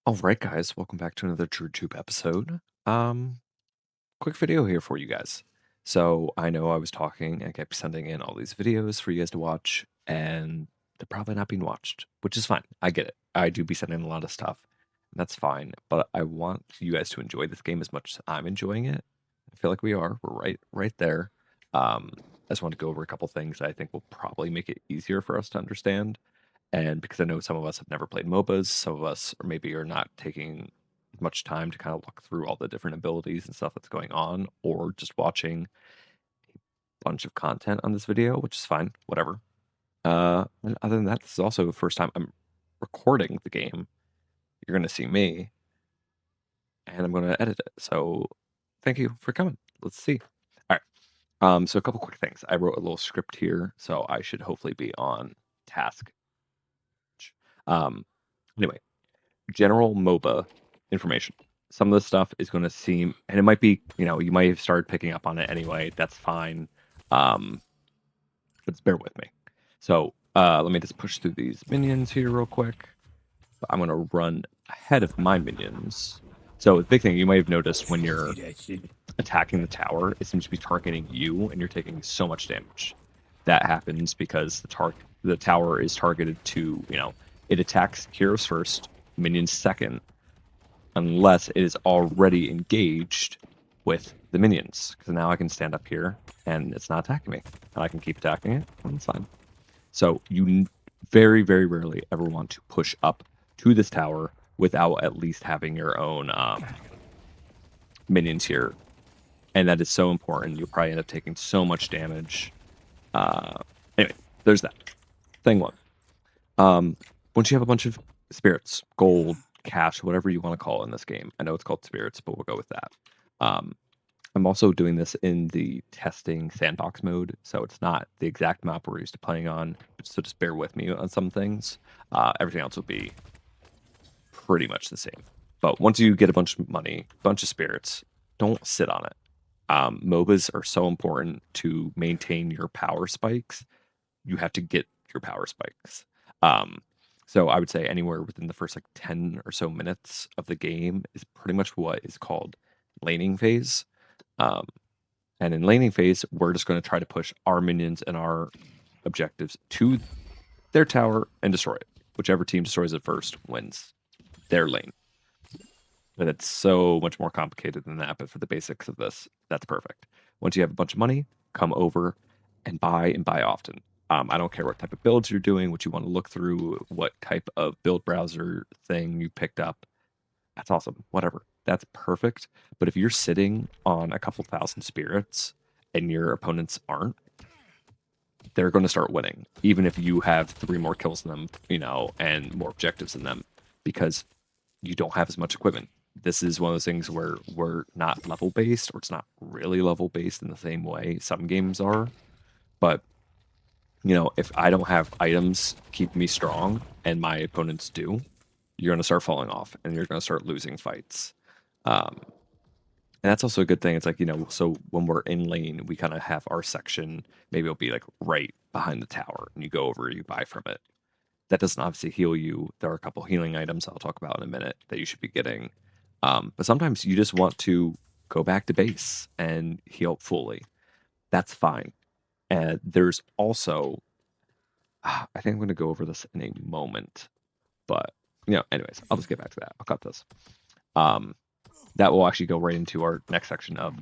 All right, guys, welcome back to another TrueTube episode. Quick video here for you guys. So I know I was talking and kept sending in all these videos for you guys to watch, and they're probably not being watched, which is fine. I get it. I do be sending a lot of stuff, and that's fine. But I want you guys to enjoy this game as much as I'm enjoying it. I feel like we are. We're right there. I just want to go over a couple things that I think will probably make it easier for us to understand. And because I know some of us have never played MOBAs, some of us are maybe are not taking much time to kind of look through all the different abilities and stuff that's going on, or just watching a bunch of content on this video, which is fine, whatever. And other than that, this is also the first time I'm recording the game. You're going to see me, and I'm going to edit it. So thank you for coming. Let's see. All right. So a couple quick things. I wrote a little script here, so I should hopefully be on task. Anyway, general MOBA information. Some of the stuff is going to seem, and it might be, you might have started picking up on it anyway. That's fine. But just bear with me. So let me just push through these minions here real quick. I'm going to run ahead of my minions. So the big thing you might have noticed when you're attacking the tower, it seems to be targeting you, and you're taking so much damage. That happens because the tower is targeted to, it attacks heroes first, minions second, unless it is already engaged with the minions. Because now I can stand up here and it's not attacking me, and I can keep attacking it, and it's fine. So you very, very rarely ever want to push up to this tower without at least having your own minions here, and that is so important. You'll probably end up taking so much damage. Anyway, there's that. Thing one. Once you have a bunch of spirits, gold, cash, whatever you want to call it in this game. I know it's called spirits, but we'll go with that. I'm also doing this in the testing sandbox mode, so it's not the exact map we're used to playing on. So just bear with me on some things. Everything else will be pretty much the same. But once you get a bunch of money, bunch of spirits, don't sit on it. MOBAs are so important to maintain your power spikes. You have to get your power spikes. So I would say anywhere within the first 10 or so minutes of the game is pretty much what is called laning phase. And in laning phase, we're just going to try to push our minions and our objectives to their tower and destroy it. Whichever team destroys it first wins their lane. But it's so much more complicated than that. But for the basics of this, that's perfect. Once you have a bunch of money, come over and buy often. I don't care what type of builds you're doing, what you want to look through, what type of build browser thing you picked up. That's awesome. Whatever. That's perfect. But if you're sitting on a couple thousand spirits and your opponents aren't, they're going to start winning, even if you have 3 more kills than them, and more objectives than them, because you don't have as much equipment. This is one of those things where we're not level based, or it's not really level based in the same way some games are. But if I don't have items keep me strong and my opponents do, you're going to start falling off and you're going to start losing fights. And that's also a good thing. It's so when we're in lane, we kind of have our section. Maybe it'll be right behind the tower, and you go over, you buy from it. That doesn't obviously heal you. There are a couple healing items I'll talk about in a minute that you should be getting. But sometimes you just want to go back to base and heal fully. That's fine. And there's also, I think I'm going to go over this in a moment. But, anyways, I'll just get back to that. I'll cut this. That will actually go right into our next section of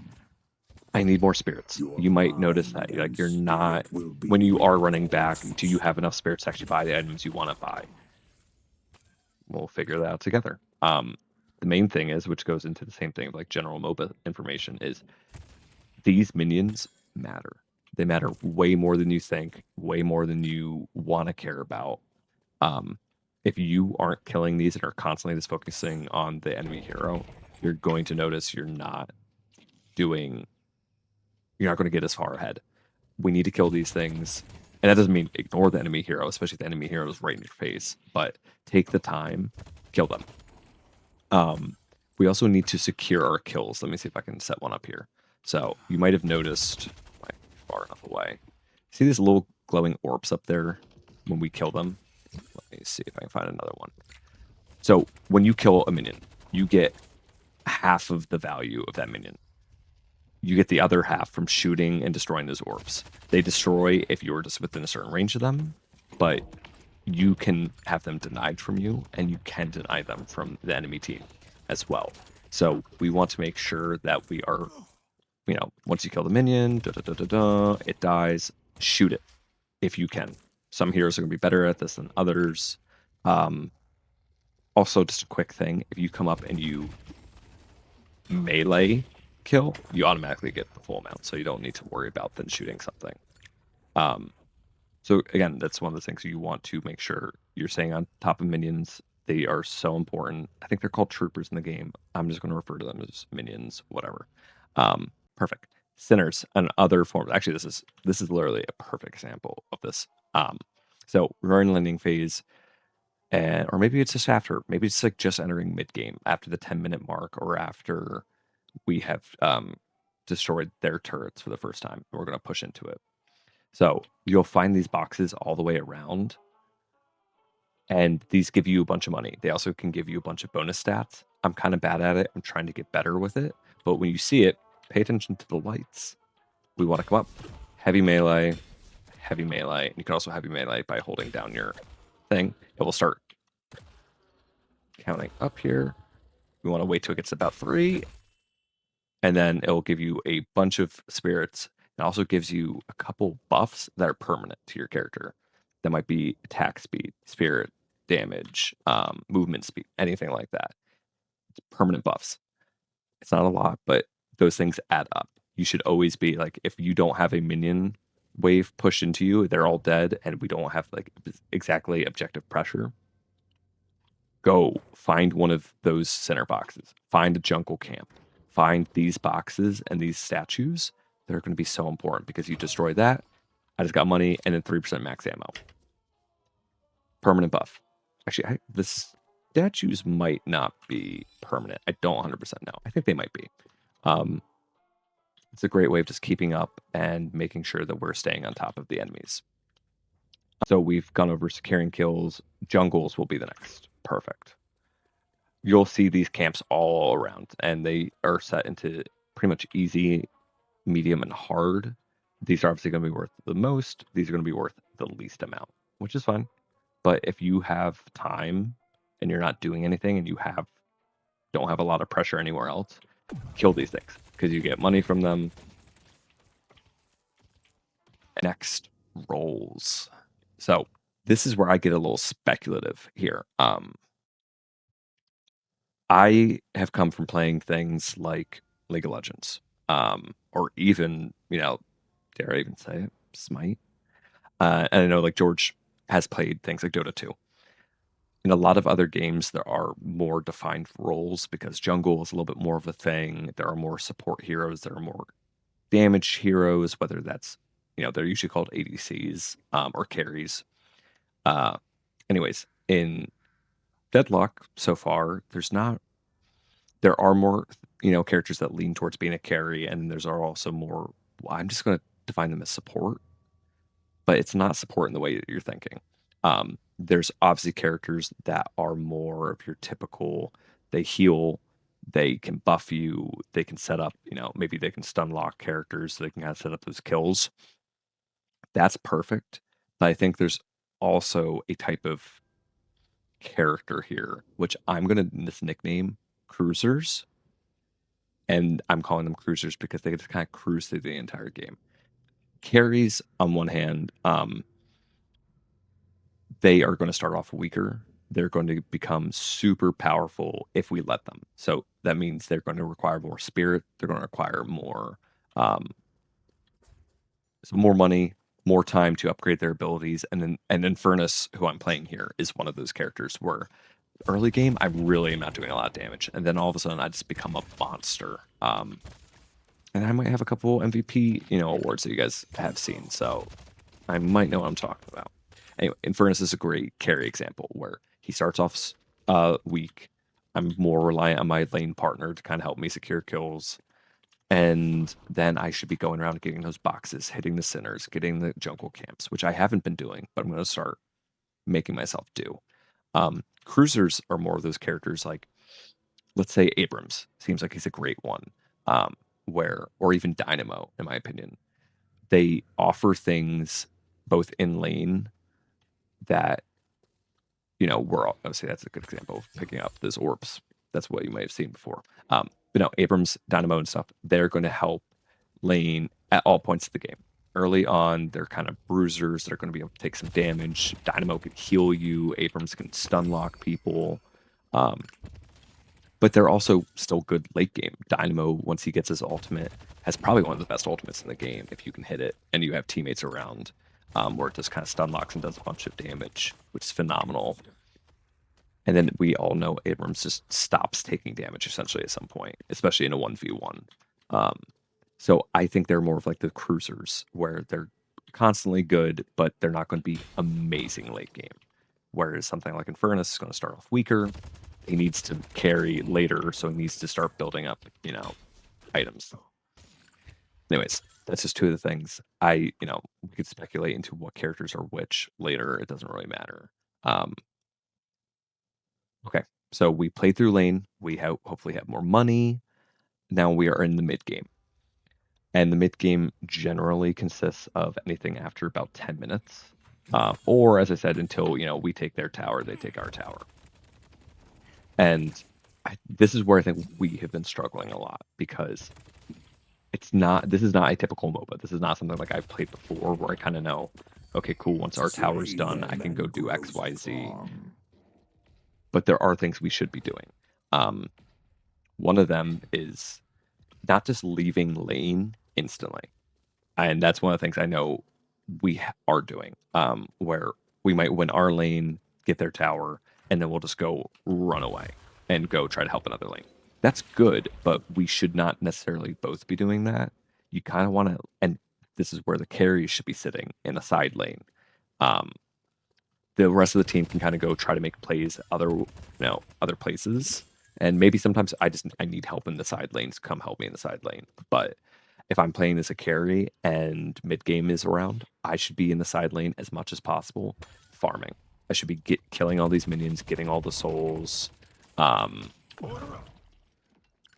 I need more spirits. You might notice that you're not, when you are running back, do you have enough spirits to actually buy the items you want to buy? We'll figure that out together. The main thing is, which goes into the same thing of general MOBA information, is these minions matter. They matter way more than you think, way more than you want to care about. If you aren't killing these and are constantly just focusing on the enemy hero, you're going to notice you're not going to get as far ahead. We need to kill these things. And that doesn't mean ignore the enemy hero, especially if the enemy hero is right in your face, but take the time, kill them. We also need to secure our kills. Let me see if I can set one up here. So you might have noticed, far enough away. See these little glowing orbs up there when we kill them? Let me see if I can find another one. So when you kill a minion, you get half of the value of that minion. You get the other half from shooting and destroying those orbs. They destroy if you're just within a certain range of them, but you can have them denied from you, and you can deny them from the enemy team as well. So we want to make sure that we are, once you kill the minion, it dies, shoot it if you can. Some heroes are going to be better at this than others. Um, Also, just a quick thing, if you come up and you melee kill, you automatically get the full amount, so you don't need to worry about then shooting something. So again, that's one of the things you want to make sure you're staying on top of minions. They are so important. I think they're called troopers in the game. I'm just going to refer to them as minions, whatever. Perfect. Sinners and other forms. Actually, this is literally a perfect example of this. So we're in landing phase, or maybe it's just after. Maybe it's like just entering mid game after the 10-minute mark, or after we have destroyed their turrets for the first time. We're going to push into it. So you'll find these boxes all the way around, and these give you a bunch of money. They also can give you a bunch of bonus stats. I'm kind of bad at it. I'm trying to get better with it. But when you see it, pay attention to the lights. We want to come up, heavy melee, heavy melee. You can also heavy melee by holding down your thing. It will start counting up here. We want to wait till it gets to about 3, and then it will give you a bunch of spirits. It also gives you a couple buffs that are permanent to your character. That might be attack speed, spirit, damage, movement speed, anything like that. It's permanent buffs. It's not a lot, but those things add up. You should always be like, if you don't have a minion wave pushed into you, they're all dead, and we don't have like exactly objective pressure. Go find one of those center boxes. Find a jungle camp. Find these boxes and these statues. They're going to be so important because you destroy that. I just got money and then 3% max ammo. Permanent buff. Actually, the statues might not be permanent. I don't 100% know. I think they might be. It's a great way of just keeping up and making sure that we're staying on top of the enemies. So we've gone over securing kills. Jungles will be the next. Perfect. You'll see these camps all around, and they are set into pretty much easy, medium, and hard. These are obviously going to be worth the most. These are going to be worth the least amount, which is fine. But if you have time and you're not doing anything, and you don't have a lot of pressure anywhere else, kill these things because you get money from them. Next, roles. So this is where I get a little speculative here. I have come from playing things like League of Legends, or even, dare I even say it, Smite. And I know like George has played things like Dota 2. In a lot of other games, there are more defined roles because jungle is a little bit more of a thing. There are more support heroes. There are more damage heroes, whether that's, they're usually called ADCs or carries. Anyways, in Deadlock so far, there are more, characters that lean towards being a carry, and there's also more, well, I'm just going to define them as support, but it's not support in the way that you're thinking. There's obviously characters that are more of your typical, they heal, they can buff you, they can set up, maybe they can stun lock characters, so they can kind of set up those kills. That's perfect. But I think there's also a type of character here, which I'm going to this nickname cruisers. And I'm calling them cruisers because they just kind of cruise through the entire game. Carries, on one hand, they are going to start off weaker. They're going to become super powerful if we let them. So that means they're going to require more spirit. They're going to require more money, more time to upgrade their abilities. And then Furnace, who I'm playing here, is one of those characters where early game I really am not doing a lot of damage, and then all of a sudden I just become a monster. And I might have a couple MVP, awards that you guys have seen, so I might know what I'm talking about. Anyway, Infernus is a great carry example where he starts off weak. I'm more reliant on my lane partner to kind of help me secure kills. And then I should be going around getting those boxes, hitting the sinners, getting the jungle camps, which I haven't been doing, but I'm going to start making myself do. Cruisers are more of those characters like, let's say Abrams seems like he's a great one, or even Dynamo, in my opinion. They offer things both in lane that, obviously that's a good example of picking up those orbs. That's what you might have seen before. But no, Abrams, Dynamo, and stuff, they're going to help lane at all points of the game. Early on, they're kind of bruisers that are going to be able to take some damage. Dynamo can heal you. Abrams can stun lock people. But they're also still good late game. Dynamo, once he gets his ultimate, has probably one of the best ultimates in the game if you can hit it and you have teammates around, where it just kind of stun locks and does a bunch of damage, which is phenomenal. And then we all know Abrams just stops taking damage essentially at some point, especially in a 1v1. So I think they're more of like the cruisers where they're constantly good, but they're not going to be amazing late game. Whereas something like Infernus is going to start off weaker. He needs to carry later, so he needs to start building up, items. Anyways, that's just two of the things. We could speculate into what characters are which later. It doesn't really matter. Okay, so we played through lane. We hopefully have more money. Now we are in the mid game. And the mid game generally consists of anything after about 10 minutes. Or, as I said, until, we take their tower, they take our tower. And this is where I think we have been struggling a lot, because this is not a typical MOBA. This is not something like I've played before where I kind of know, okay, cool, once our tower's done, I can go do X, Y, Z. But there are things we should be doing. One of them is not just leaving lane instantly. And that's one of the things I know we are doing, where we might win our lane, get their tower, and then we'll just go run away and go try to help another lane. That's good, but we should not necessarily both be doing that. You kind of want to, and this is where the carry should be sitting in a side lane. The rest of the team can kind of go try to make plays other places. And maybe sometimes I need help in the side lanes. Come help me in the side lane. But if I'm playing as a carry and mid game is around, I should be in the side lane as much as possible, farming. I should be killing all these minions, getting all the souls,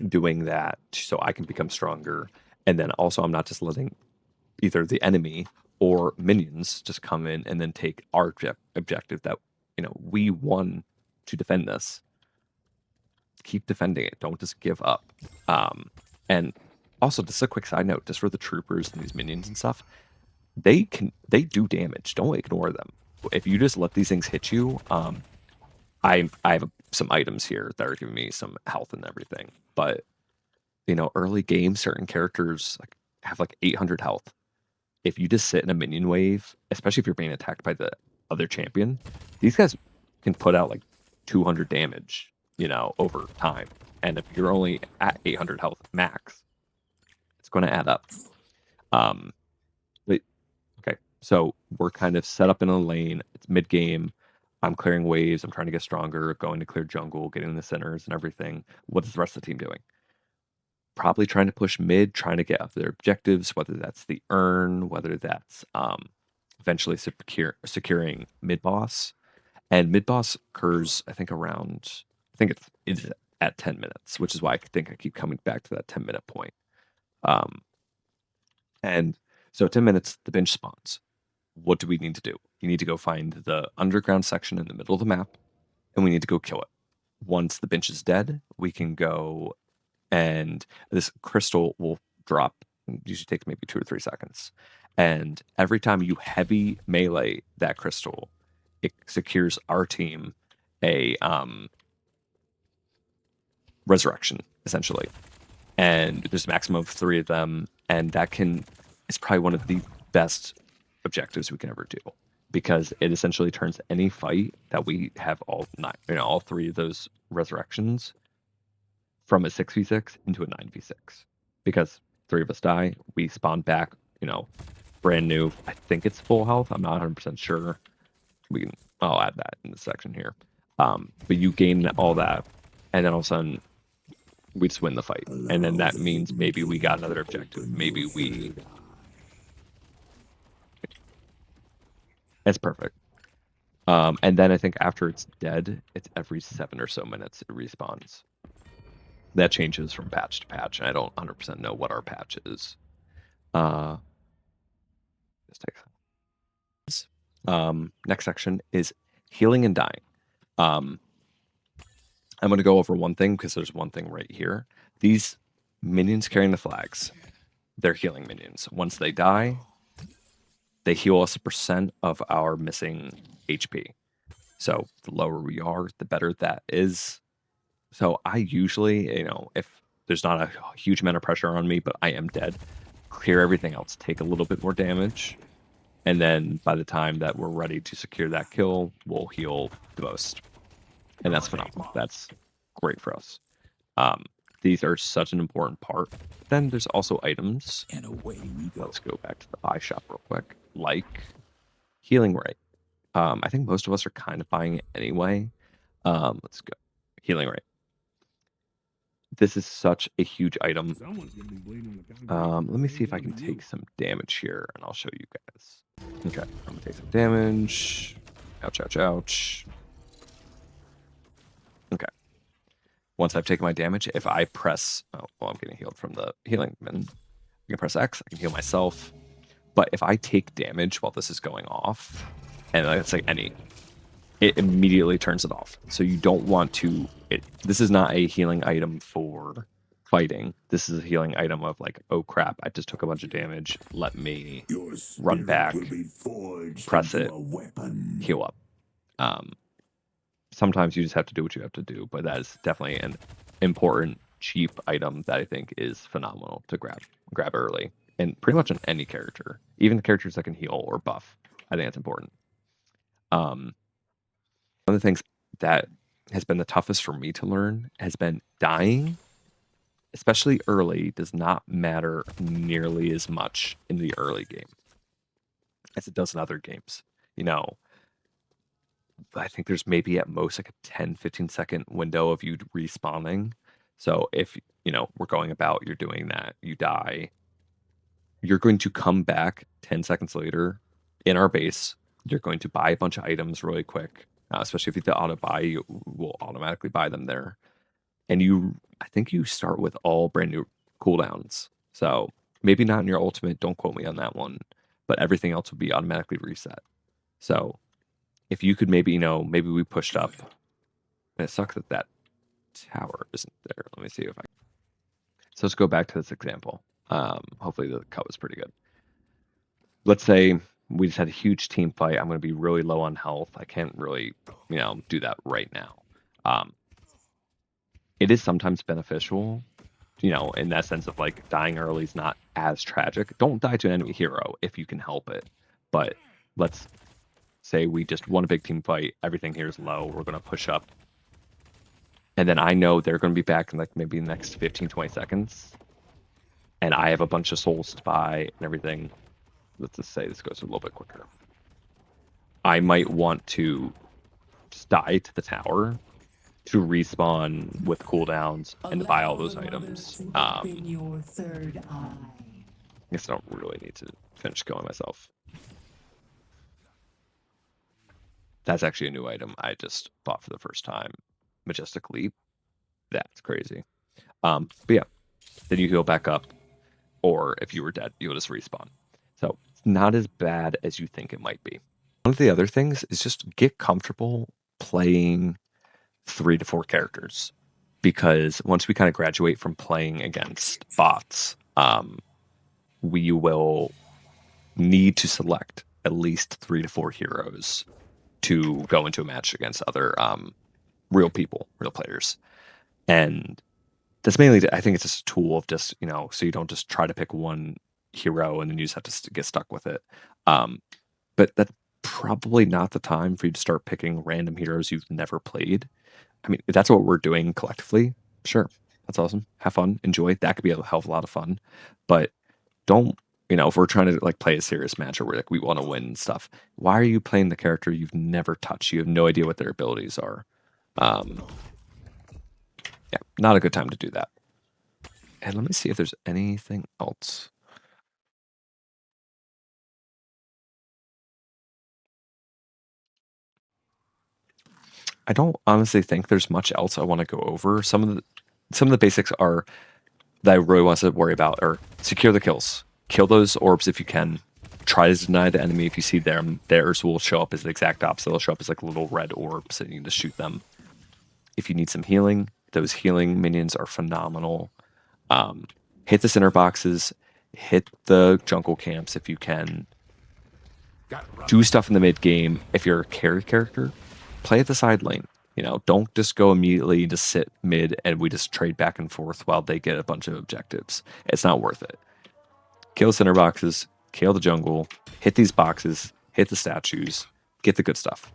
doing that so I can become stronger. And then also I'm not just letting either the enemy or minions just come in and then take our objective that, we won to defend this. Keep defending it. Don't just give up. And also, just a quick side note, just for the troopers and these minions and stuff, they do damage. Don't ignore them. If you just let these things hit you, I have some items here that are giving me some health and everything. But early game, certain characters have 800 health. If you just sit in a minion wave, especially if you're being attacked by the other champion, these guys can put out 200 damage, over time. And if you're only at 800 health max, it's going to add up. But okay, so we're kind of set up in a lane. It's mid game. I'm clearing waves. I'm trying to get stronger, going to clear jungle, getting the centers and everything. What is the rest of the team doing? Probably trying to push mid, trying to get up their objectives, whether that's the urn, whether that's eventually securing mid boss. And mid boss occurs, I think it's at 10 minutes, which is why I think I keep coming back to that 10-minute point. And so 10 minutes, the bench spawns. What do we need to do? You need to go find the underground section in the middle of the map, and we need to go kill it. Once the bench is dead, we can go, and this crystal will drop. It usually takes maybe 2 or 3 seconds. And every time you heavy melee that crystal, it secures our team a resurrection, essentially. And there's a maximum of 3 of them, and it's probably one of the best objectives we can ever do, because it essentially turns any fight that we have all 3 of those resurrections from a 6v6 into a 9v6. Because 3 of us die, we spawn back, brand new. I think it's full health. I'm not 100% sure. I'll add that in the section here. But you gain all that, and then all of a sudden we just win the fight. And then that means maybe we got another objective. Maybe It's perfect. And then I think after it's dead, it's every 7 or so minutes it respawns. That changes from patch to patch, and I don't 100% know what our patch is. Just take next section is healing and dying. I'm going to go over one thing because there's one thing right here. These minions carrying the flags, they're healing minions. Once they die, they heal us a percent of our missing HP. So the lower we are, the better that is. So I usually, if there's not a huge amount of pressure on me, but I am dead, clear everything else, take a little bit more damage, and then by the time that we're ready to secure that kill, we'll heal the most. And that's phenomenal. That's great for us. These are such an important part. Then there's also items. And away we go. Let's go back to the buy shop real quick. Like healing rate. I think most of us are kind of buying it anyway. Let's go. Healing rate. This is such a huge item. Let me see if I can take some damage here, and I'll show you guys. Okay, I'm gonna take some damage. Ouch, ouch, ouch. Okay. Once I've taken my damage, if I press, I'm getting healed from the healing bin. I can press X, I can heal myself. But if I take damage while this is going off, and let's say it immediately turns it off. So you don't want to. This is not a healing item for fighting. This is a healing item of like, oh crap, I just took a bunch of damage. Let me run back, press it, heal up. Sometimes you just have to do what you have to do, but that is definitely an important cheap item that I think is phenomenal to grab early, and pretty much on any character, even the characters that can heal or buff. I think it's important. One of the things that has been the toughest for me to learn has been dying, especially early, does not matter nearly as much in the early game as it does in other games. I think there's maybe at most like a 10-15 second window of you respawning. So if, we're going about, you're doing that, you die, you're going to come back 10 seconds later in our base. You're going to buy a bunch of items really quick, especially if you hit the auto buy, you will automatically buy them there. And I think you start with all brand new cooldowns. So maybe not in your ultimate, don't quote me on that one, but everything else will be automatically reset. So if you could maybe we pushed up. And it sucks that tower isn't there. Let me see if I. So let's go back to this example. Hopefully the cut was pretty good. Let's say we just had a huge team fight. I'm going to be really low on health. I can't really, do that right now. It is sometimes beneficial, in that sense of like dying early is not as tragic. Don't die to an enemy hero if you can help it. But let's say we just won a big team fight. Everything here is low. We're going to push up. And then I know they're going to be back in like maybe the next 15-20 seconds. And I have a bunch of souls to buy and everything. Let's just say this goes a little bit quicker. I might want to just die to the tower to respawn with cooldowns and to buy all those items. I guess I don't really need to finish going myself. That's actually a new item I just bought for the first time. Majestic Leap. That's crazy. But yeah, then you heal back up, or if you were dead, you'll just respawn. So it's not as bad as you think it might be. One of the other things is just get comfortable playing 3 to 4 characters, because once we kind of graduate from playing against bots, we will need to select at least 3 to 4 heroes to go into a match against other real people, real players. And that's mainly, I think it's just a tool of just, so you don't just try to pick one hero and then you just have to get stuck with it. But that's probably not the time for you to start picking random heroes you've never played. I mean, if that's what we're doing collectively, sure, that's awesome. Have fun, enjoy. That could be a hell of a lot of fun. But don't, if we're trying to like play a serious match or we're like we want to win and stuff, why are you playing the character you've never touched? You have no idea what their abilities are. Yeah, not a good time to do that. And let me see if there's anything else. I don't honestly think there's much else I want to go over. Some of the basics are that I really want to worry about are secure the kills. Kill those orbs if you can. Try to deny the enemy if you see them. Theirs will show up as the exact opposite. They'll show up as like little red orbs and you can just shoot them. If you need some healing, those healing minions are phenomenal. Hit the center boxes, hit the jungle camps if you can. Do stuff in the mid game. If you're a carry character, play at the side lane. You know, don't just go immediately to sit mid and we just trade back and forth while they get a bunch of objectives. It's not worth it. Kill center boxes, kill the jungle, hit these boxes, hit the statues, get the good stuff.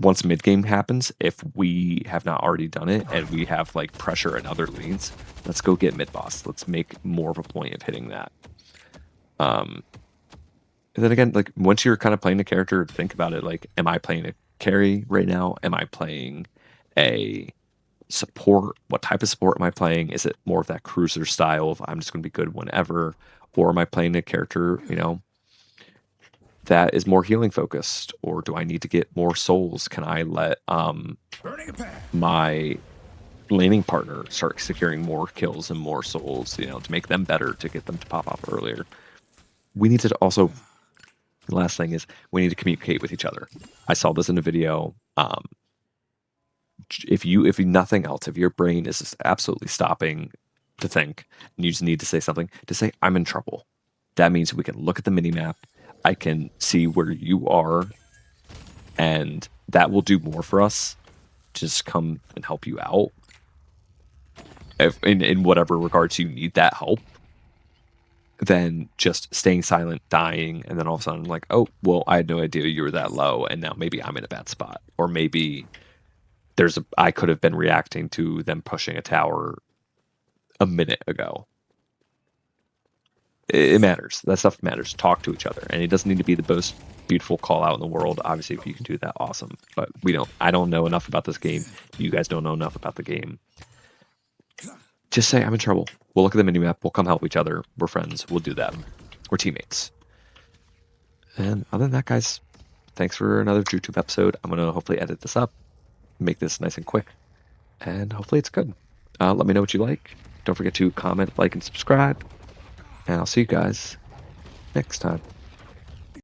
Once mid game happens, if we have not already done it and we have like pressure in other lanes, let's go get mid boss. Let's make more of a point of hitting that. And then again, like once you're kind of playing the character, think about it like, am I playing a carry right now? Am I playing a support? What type of support am I playing? Is it more of that cruiser style of I'm just going to be good whenever? Or am I playing a character, you know, that is more healing focused? Or do I need to get more souls? Can I let my laning partner start securing more kills and more souls, you know, to make them better, to get them to pop off earlier? We need to also, the last thing is we need to communicate with each other. I saw this in a video. If nothing else, if your brain is just absolutely stopping to think and you just need to say something, to say I'm in trouble. That means we can look at the mini map. I can see where you are, and that will do more for us. Just come and help you out. If in whatever regards you need that help, than just staying silent, dying, and then all of a sudden like, oh, well, I had no idea you were that low, and now maybe I'm in a bad spot. Or maybe I could have been reacting to them pushing a tower a minute ago. It matters. That stuff matters. Talk to each other. And it doesn't need to be the most beautiful call out in the world. Obviously, if you can do that, awesome. But I don't know enough about this game. You guys don't know enough about the game. Just say, I'm in trouble. We'll look at the minimap. We'll come help each other. We're friends. We'll do that. We're teammates. And other than that, guys, thanks for another YouTube episode. I'm going to hopefully edit this up, make this nice and quick, and hopefully it's good. Let me know what you like. Don't forget to comment, like, and subscribe. And I'll see you guys next time.